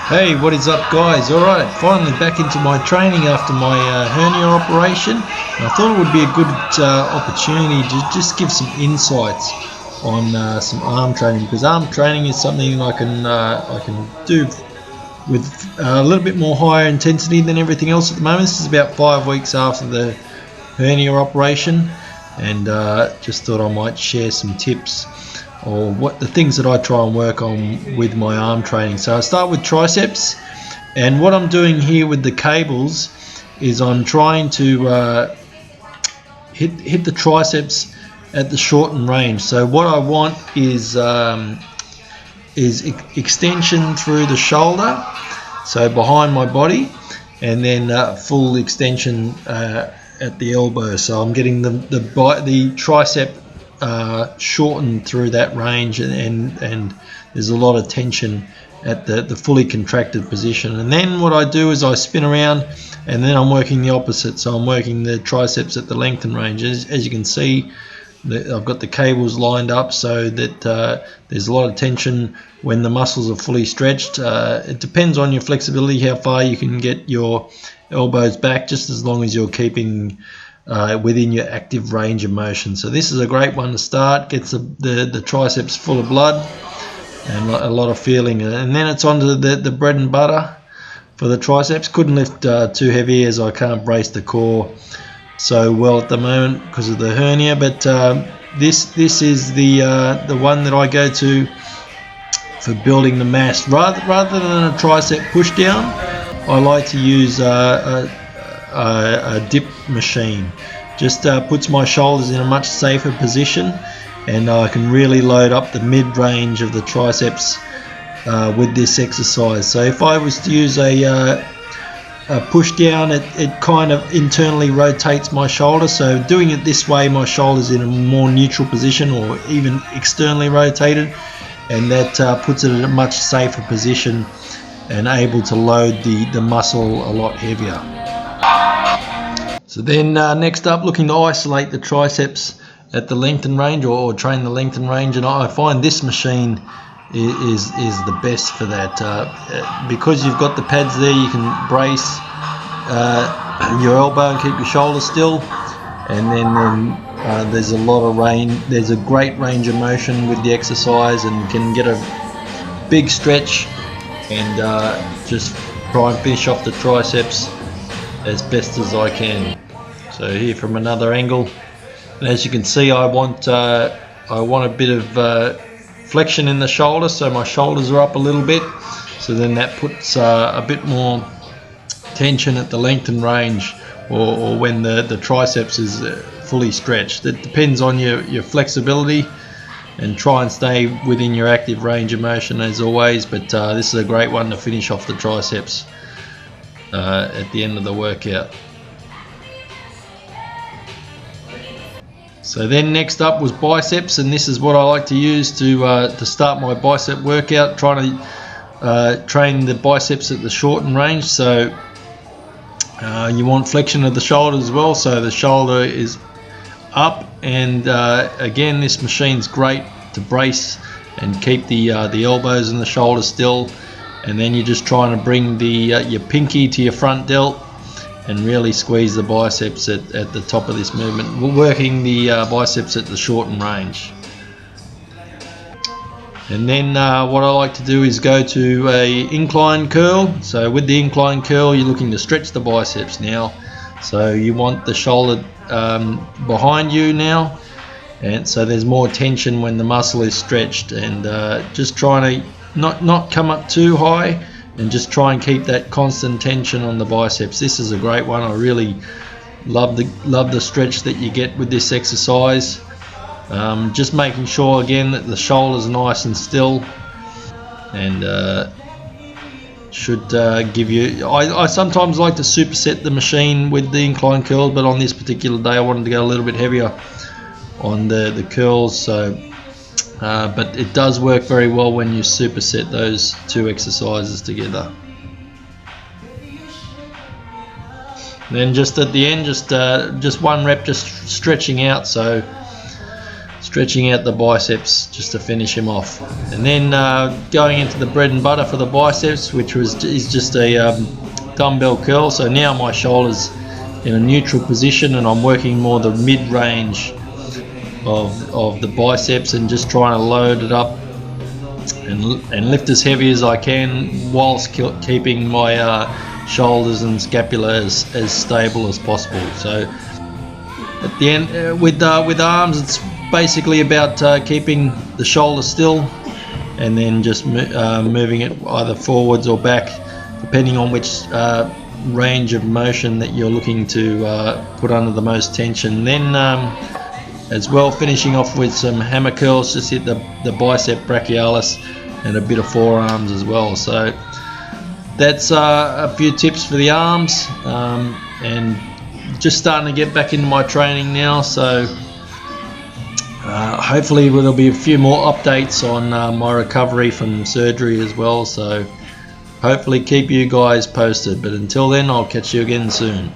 Hey, what is up, guys? Alright, finally back into my training after my hernia operation. And I thought it would be a good opportunity to just give some insights on some arm training, because arm training is something I can do with a little bit more higher intensity than everything else at the moment. This is about 5 weeks after the hernia operation, and just thought I might share some tips or what the things that I try and work on with my arm training. So I start with triceps, and what I'm doing here with the cables is I'm trying to hit the triceps at the shortened range. So what I want is extension through the shoulder, so behind my body, and then full extension at the elbow. So I'm getting the tricep shortened through that range, and there's a lot of tension at the fully contracted position. And then what I do is I spin around, and then I'm working the opposite. So I'm working the triceps at the lengthened range. As you can see, I've got the cables lined up so that there's a lot of tension when the muscles are fully stretched. It depends on your flexibility, how far you can get your elbows back, just as long as you're keeping within your active range of motion. So this is a great one to start. Gets the triceps full of blood and a lot of feeling. And then it's on to the bread and butter for the triceps. Couldn't lift too heavy as I can't brace the core so well at the moment because of the hernia, but this is the one that I go to for building the mass. Rather than a tricep push down, I like to use a dip machine. Just puts my shoulders in a much safer position, and I can really load up the mid-range of the triceps with this exercise. So if I was to use a push down, it kind of internally rotates my shoulder. So doing it this way, my shoulder's in a more neutral position, or even externally rotated, and that puts it in a much safer position and able to load the muscle a lot heavier. So then next up, looking to isolate the triceps at the lengthen range, or train the lengthen range, and I find this machine is the best for that, because you've got the pads there. You can brace your elbow and keep your shoulder still, and then there's a lot of range. There's a great range of motion with the exercise, and can get a big stretch and just try and finish off the triceps as best as I can. So here from another angle, and as you can see, I want a bit of flexion in the shoulder, so my shoulders are up a little bit. So then that puts a bit more tension at the lengthen range, or when the triceps is fully stretched. It depends on your flexibility, and try and stay within your active range of motion as always, but this is a great one to finish off the triceps at the end of the workout. So then next up was biceps, and this is what I like to use to start my bicep workout, trying to train the biceps at the shortened range. So you want flexion of the shoulder as well, so the shoulder is up, and again, this machine's great to brace and keep the elbows and the shoulder still, and then you're just trying to bring your pinky to your front delt and really squeeze the biceps at the top of this movement. We're working the biceps at the shortened range. And then what I like to do is go to a incline curl. So with the incline curl, you're looking to stretch the biceps now. So you want the shoulder behind you now, and so there's more tension when the muscle is stretched, and just trying to not come up too high, and just try and keep that constant tension on the biceps. This is a great one. I really love the stretch that you get with this exercise. Just making sure again that the shoulder's nice and still, and should give you. I sometimes like to superset the machine with the incline curl, but on this particular day I wanted to go a little bit heavier on the curls. So but it does work very well when you superset those two exercises together. Then just at the end, just one rep, just stretching out. So stretching out the biceps just to finish him off. And then going into the bread and butter for the biceps, which is just a dumbbell curl. So now my shoulders in a neutral position, and I'm working more the mid-range of the biceps and just trying to load it up and lift as heavy as I can, whilst keeping my shoulders and scapula as stable as possible. So at the end, with arms, it's basically about keeping the shoulder still, and then just moving it either forwards or back, depending on which range of motion that you're looking to put under the most tension. Then as well, finishing off with some hammer curls, just hit the bicep brachialis and a bit of forearms as well. So that's a few tips for the arms, and just starting to get back into my training now. So hopefully there'll be a few more updates on my recovery from surgery as well. So hopefully keep you guys posted, but until then, I'll catch you again soon.